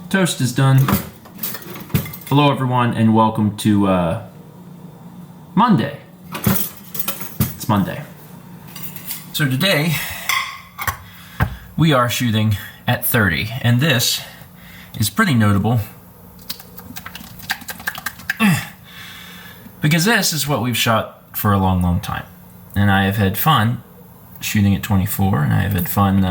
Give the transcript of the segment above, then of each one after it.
Toast is done. Hello everyone and welcome to Monday. It's Monday. So today we are shooting at 30 and this is pretty notable because this is what we've shot for a long time. And I have had fun shooting at 24 and I have had fun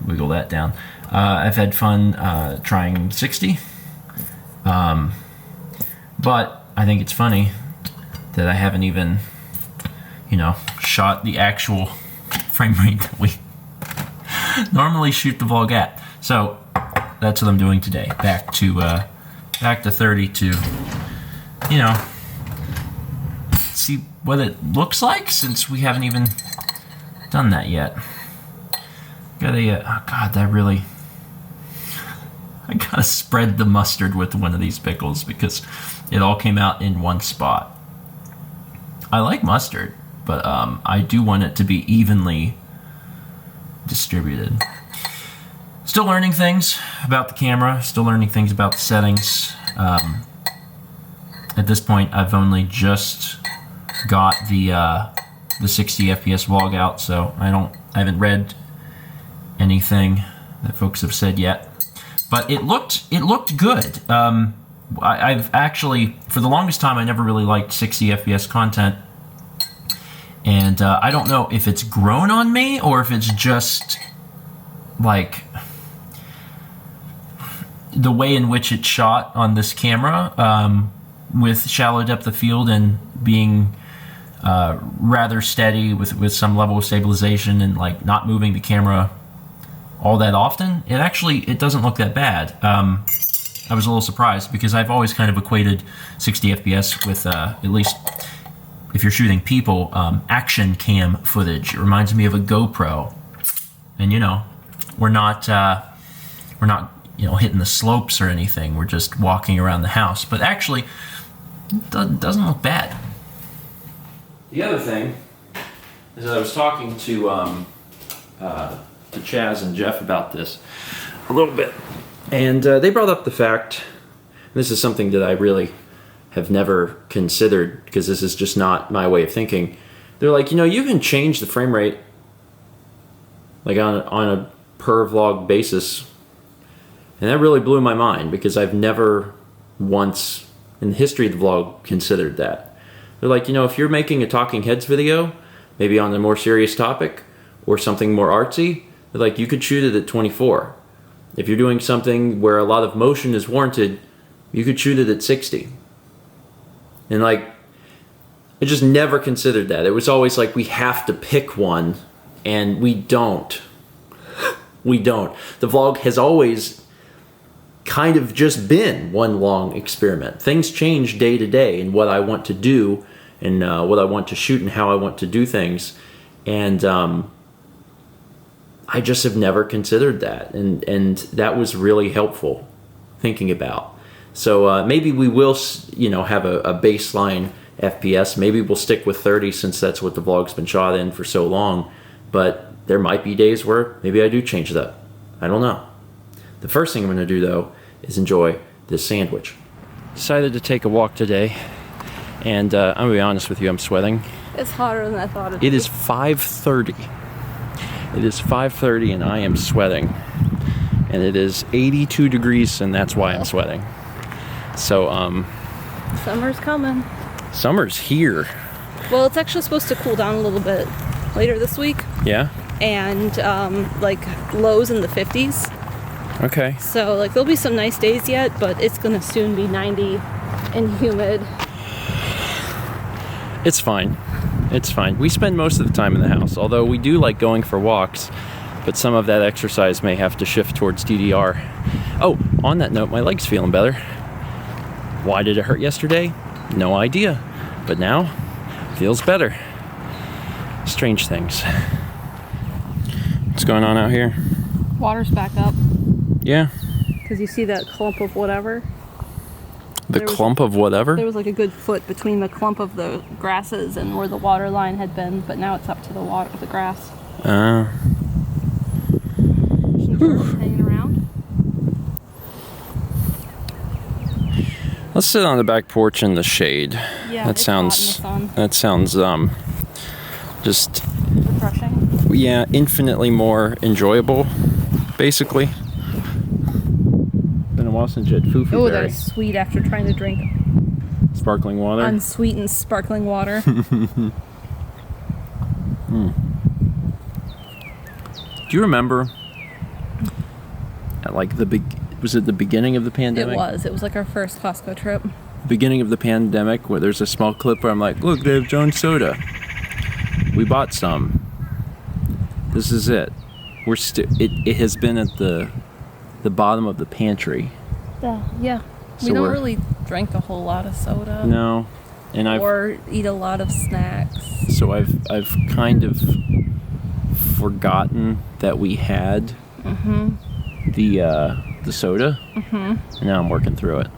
wiggle that down. I've had fun trying 60, but I think it's funny that I haven't even, shot the actual frame rate that we normally shoot the vlog at. So that's what I'm doing today. Back to 30 to, see what it looks like since we haven't even done that yet. Got a, oh God, that really. I gotta spread the mustard with one of these pickles because it all came out in one spot. I like mustard, but I do want it to be evenly distributed. Still learning things about the camera, still learning things about the settings. At this point, I've only just got the 60 FPS vlog out, so I haven't read anything that folks have said yet. But it looked good. I've actually, for the longest time, I never really liked 60 FPS content. And I don't know if it's grown on me or if it's just, like, the way in which it's shot on this camera with shallow depth of field and being rather steady with some level of stabilization and, like, not moving the camera all that often, it doesn't look that bad. I was a little surprised because I've always kind of equated 60 FPS with, at least if you're shooting people, action cam footage. It reminds me of a GoPro. And we're not hitting the slopes or anything. We're just walking around the house. But actually, it doesn't look bad. The other thing is I was talking to Chaz and Jeff about this a little bit, and they brought up the fact, and this is something that I really have never considered because this is just not my way of thinking. They're like, you can change the frame rate like on a per vlog basis, and that really blew my mind because I've never once in the history of the vlog considered that. They're like, if you're making a talking heads video, maybe on a more serious topic or something more artsy, like you could shoot it at 24. If you're doing something where a lot of motion is warranted, you could shoot it at 60. And like, I just never considered that. It was always like we have to pick one, and we don't. We don't. The vlog has always kind of just been one long experiment. Things change day to day in what I want to do and what I want to shoot and how I want to do things. And I just have never considered that, and that was really helpful thinking about. So maybe we will, have a baseline FPS. Maybe we'll stick with 30 since that's what the vlog's been shot in for so long. But there might be days where maybe I do change that. I don't know. The first thing I'm going to do though is enjoy this sandwich. Decided to take a walk today, and I'm gonna be honest with you, I'm sweating. It's hotter than I thought it'd be. It is 5:30. It is 5:30 and I am sweating. And it is 82 degrees and that's why I'm sweating. So, summer's coming. Summer's here. Well, it's actually supposed to cool down a little bit later this week. Yeah? And, like, lows in the 50s. Okay. So, like, there'll be some nice days yet, but it's gonna soon be 90 and humid. It's fine. It's fine. We spend most of the time in the house, although we do like going for walks, but some of that exercise may have to shift towards DDR. Oh, on that note, my leg's feeling better. Why did it hurt yesterday? No idea. But now, feels better. Strange things. What's going on out here? Water's back up. Yeah? Because you see that clump of whatever? The clump of whatever? There was like a good foot between the clump of the grasses and where the water line had been, but now it's up to the grass. Some birds hanging around. Let's sit on the back porch in the shade. Yeah, that it's sounds. hot in the sun. That sounds just. Refreshing. Yeah, infinitely more enjoyable. Basically. Been a while since you had fufu Oh, berry. that's sweet after trying to drink Sparkling water. unsweetened sparkling water. Do you remember at like was it the beginning of the pandemic? It was like our first Costco trip. Beginning of the pandemic where there's a small clip where I'm like, look, they have Jones soda. We bought some. This is it. We're it has been at the bottom of the pantry. Yeah. So We don't really drink a whole lot of soda. No. And or eat a lot of snacks. So I've kind of forgotten that we had the soda. And now I'm working through it.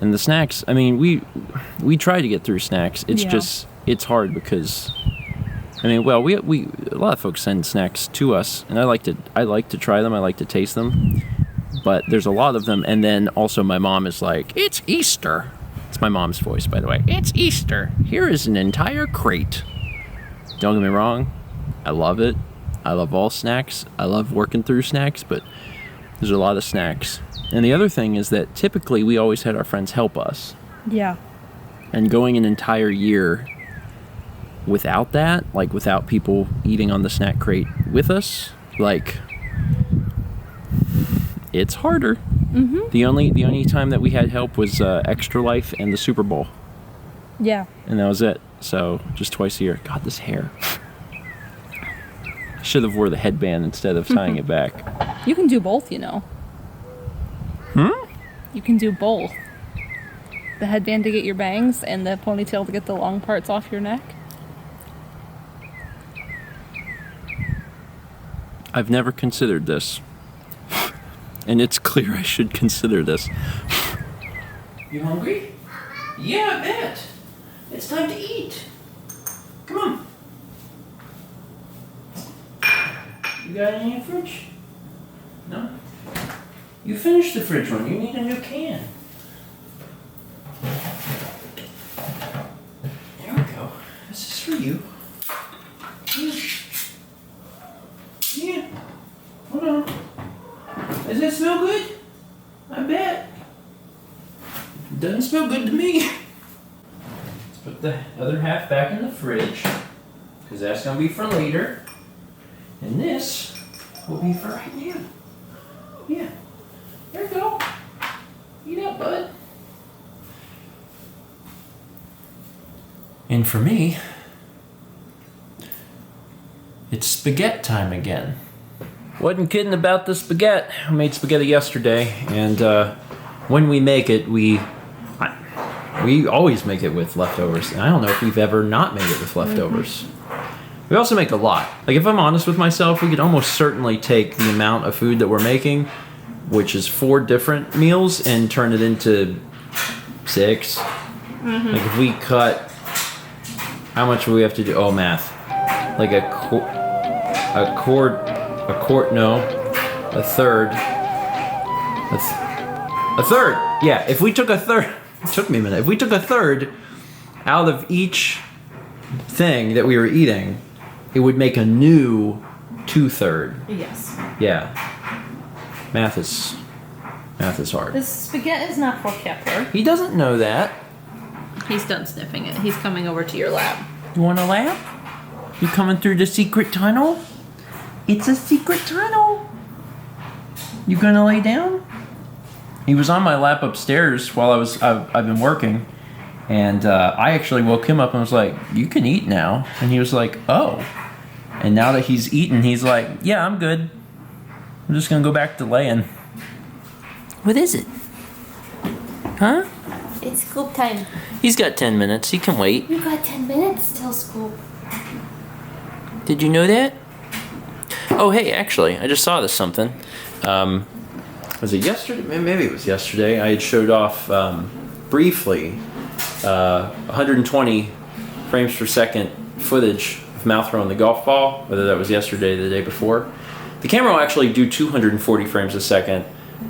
And the snacks, I mean, we try to get through snacks. It's just it's hard because I mean, well, we a lot of folks send snacks to us, and I like to try them. I like to taste them. But there's a lot of them, and then also my mom is like, "It's Easter." It's my mom's voice, by the way. "It's Easter. Here is an entire crate." Don't get me wrong, I love it. I love all snacks. I love working through snacks, but there's a lot of snacks. And the other thing is that typically we always had our friends help us. Yeah. And going an entire year without that, like without people eating on the snack crate with us, like it's harder. The only time that we had help was Extra Life and the Super Bowl. Yeah. And that was it. So just twice a year. God, this hair. Should have wore the headband instead of tying it back. You can do both, you know. You can do both. The headband to get your bangs and the ponytail to get the long parts off your neck. I've never considered this. And it's clear I should consider this. You hungry? Yeah, I bet. It's time to eat. Come on. You got any in the fridge? No? You finished the fridge one. You need a new can. There we go. This is for you. Yeah. Hold on. Does that smell good? I bet. Doesn't smell good to me. Let's put the other half back in the fridge, because that's going to be for later. And this will be for right now. Yeah. There you go. Eat up, bud. And for me, it's Spaghett time again. Wasn't kidding about the Spaghett. I made spaghetti yesterday, and when we make it, we always make it with leftovers. And I don't know if we've ever not made it with leftovers. We also make a lot. Like, if I'm honest with myself, we could almost certainly take the amount of food that we're making, which is 4 different meals, and turn it into 6. Like, if we cut, how much do we have to do? Oh, math. Like a third. A third. Yeah, if we took a third, it took me a minute. If we took a third out of each thing that we were eating, it would make a new 2/3. Yes. Yeah. Math is hard. This spaghetti is not for Kepler. He doesn't know that. He's done sniffing it. He's coming over to your lap. You want a lap? You coming through the secret tunnel? It's a secret tunnel. You gonna lay down? He was on my lap upstairs while I've been working, and I actually woke him up and was like, "You can eat now," and he was like, "Oh." And now that he's eaten, he's like, "Yeah, I'm good. I'm just gonna go back to laying." What is it? Huh? It's scoop time. He's got 10 minutes. He can wait. You got 10 minutes till scoop. Did you know that? Oh, hey, actually, I just saw this something. Was it yesterday? Maybe it was yesterday. I had showed off briefly 120 frames per second footage of mouth throwing the golf ball, whether that was yesterday or the day before. The camera will actually do 240 frames a second,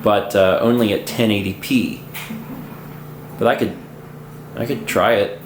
but only at 1080p. But I could try it.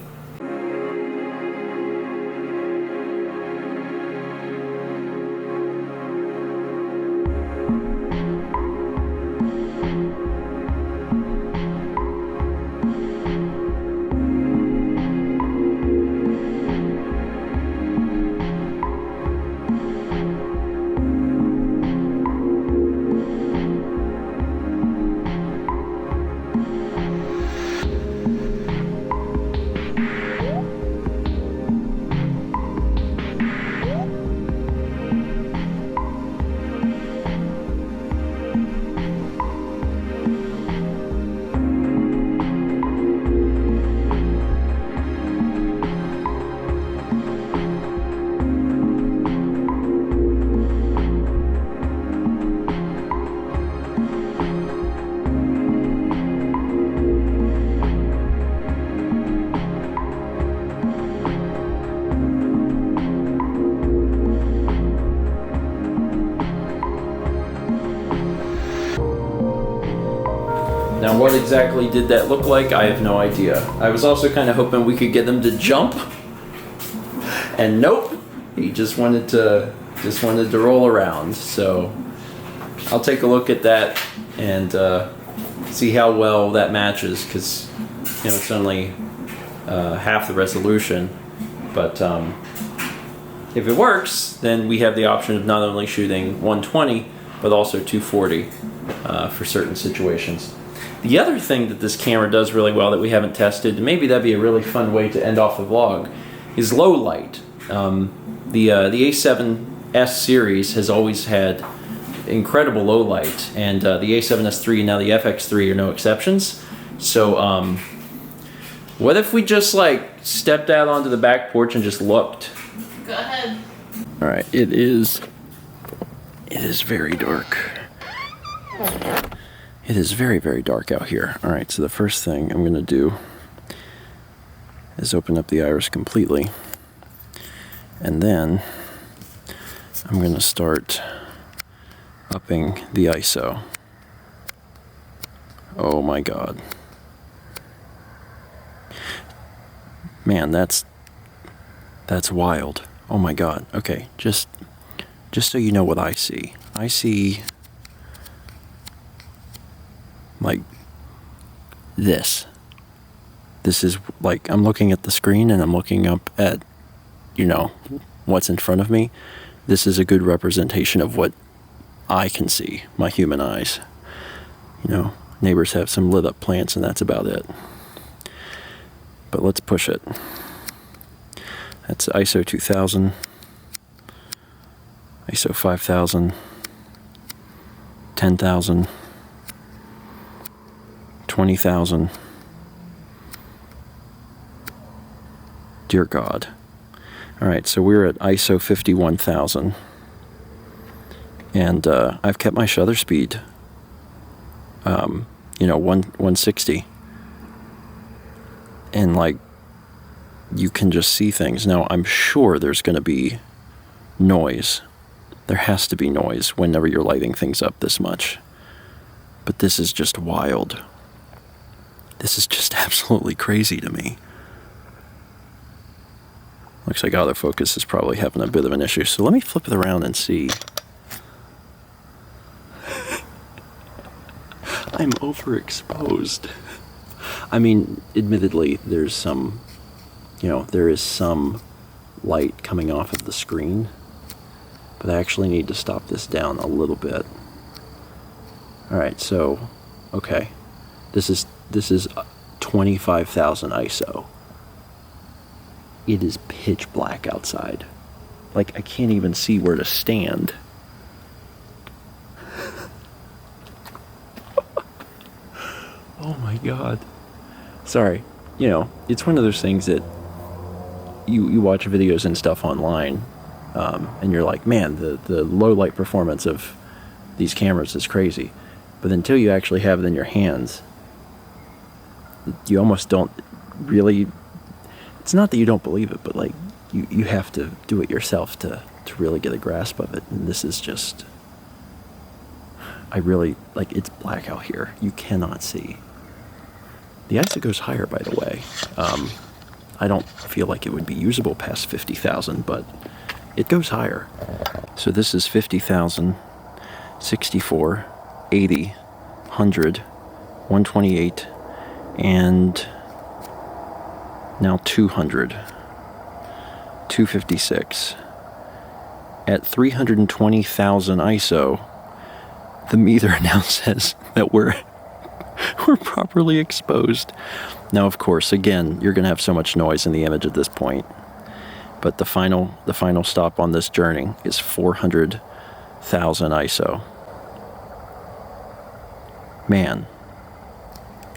Now what exactly did that look like? I have no idea. I was also kind of hoping we could get him to jump. And nope, he just wanted to roll around. So I'll take a look at that and see how well that matches, because it's only half the resolution. But if it works, then we have the option of not only shooting 120 but also 240 for certain situations. The other thing that this camera does really well that we haven't tested, and maybe that'd be a really fun way to end off the vlog, is low light. The A7S series has always had incredible low light, and the A7S III and now the FX3 are no exceptions. So what if we just stepped out onto the back porch and just looked? Go ahead. All right, it is very dark. It is very, very dark out here. All right, so the first thing I'm going to do is open up the iris completely. And then I'm going to start upping the ISO. Oh my God. Man, that's wild. Oh my God. Okay, just so you know what I see. I see this. This is I'm looking at the screen and I'm looking up at, what's in front of me. This is a good representation of what I can see, my human eyes. Neighbors have some lit up plants and that's about it. But let's push it. That's ISO 2000, ISO 5000, 10,000, 20,000. Dear God. All right, so we're at ISO 51,000. And I've kept my shutter speed, 160. And you can just see things. Now, I'm sure there's going to be noise. There has to be noise whenever you're lighting things up this much. But this is just wild. This is just absolutely crazy to me. Looks like autofocus is probably having a bit of an issue. So let me flip it around and see. I'm overexposed. I mean, admittedly, there's some, there is some light coming off of the screen, but I actually need to stop this down a little bit. All right, so, okay, this is 25,000 ISO. It is pitch black outside. I can't even see where to stand. Oh my God. Sorry. It's one of those things that you watch videos and stuff online, and you're like, man, the low light performance of these cameras is crazy. But until you actually have it in your hands, you almost don't really, it's not that you don't believe it, but you have to do it yourself to really get a grasp of it. And this is just, it's black out here. You cannot see. The ISO goes higher, by the way. I don't feel like it would be usable past 50,000, but it goes higher. So this is 50,000, 64, 80, 100, 128, and now 200, 256. At 320,000 ISO, the meter now says that we're properly exposed. Now, of course, again, you're going to have so much noise in the image at this point. But the final stop on this journey is 400,000 ISO. Man.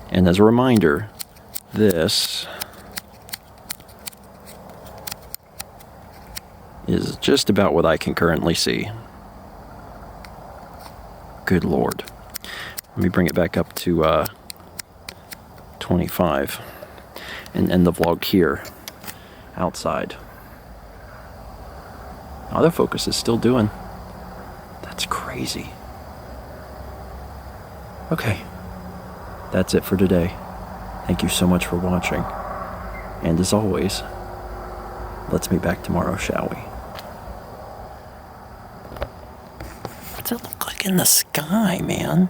And as a reminder, this is just about what I can currently see. Good Lord. Let me bring it back up to 25 and end the vlog here outside. Autofocus is still doing. That's crazy. Okay. That's it for today. Thank you so much for watching. And as always, let's meet back tomorrow, shall we? What's it look like in the sky, man?